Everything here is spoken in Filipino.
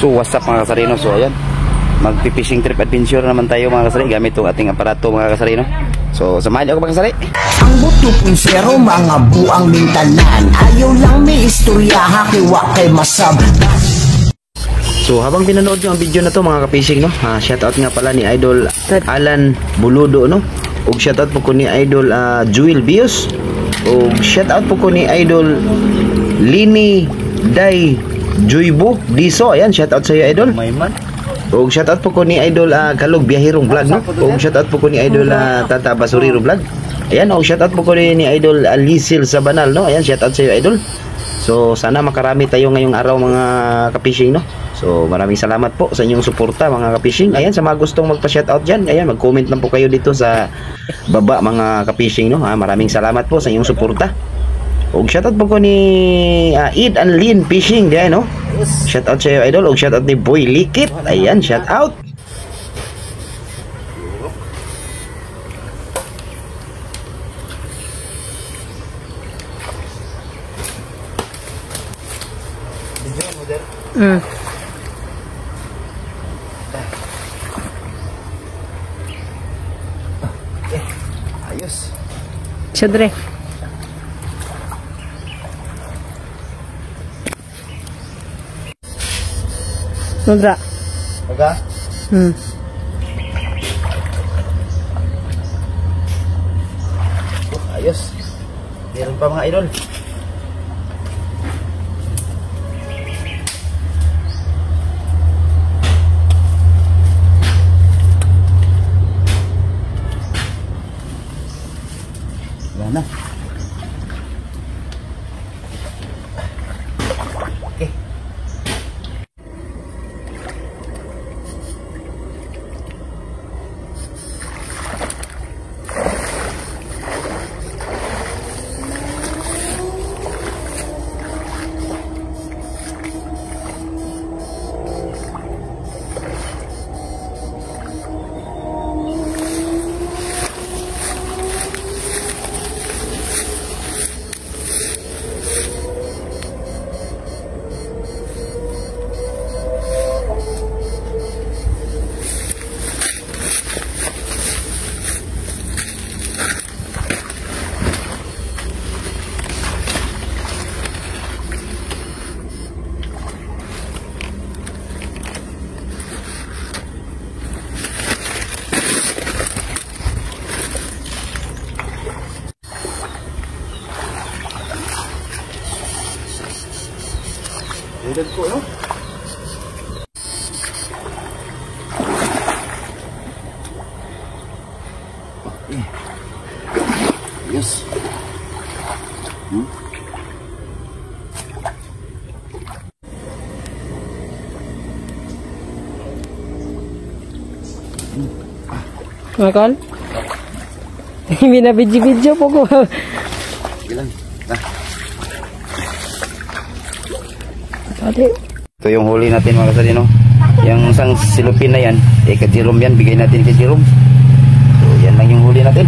So what's up mga kasarino? So ayan, magpipishing trip adventure naman tayo mga kasari gamit itong ating aparato mga kasarino. So samahan niyo ako mga kasari. Ang buto punsero mga buang mintanan, ayaw lang may istorya hakiwa kay masab. So habang pinanood nyo ang video na to mga kapishing, no, shoutout nga pala ni Idol Alan Buludo, no, ug shoutout po ko ni Idol Jewel Bios, ug shoutout po ko ni Idol Lini Day Joybo Diso. Ayan, shoutout sa iyo Idol. Ug shoutout po ko ni Idol Kalog Biyahirong Vlog, no, ug shoutout po ko ni Idol Tata Basuriro Vlog. Ayan, ug shoutout po ko ni Idol Alisil Sabanal, no. Ayan, shoutout sa iyo Idol. So sana makarami tayo ngayong araw mga kapishing, no. So maraming salamat po sa inyong suporta mga kapishing. Ayan, sa mga gustong magpa-shoutout dyan, ayan, mag-comment lang po kayo dito sa baba mga kapishing, no. Maraming salamat po sa inyong suporta. Og shoutout po ko ni Id and Lin Fishing diyan, no. Shoutout sa iyo Idol, og shoutout ni Boy Likit. Ayan, shoutout. Ayos. Syadre. Nudra. Oga? Ayos. Meron pa mga idol. Wala na. Okay. Edad ko, no? Okay. Yes. Makal? Binabidyo-bidyo po ko. Ilan? Ito yung huli natin mga kasarino. Yung isang silupin na yan, kay Jerome yan, bigay natin kay Jerome. So yan lang yung huli natin.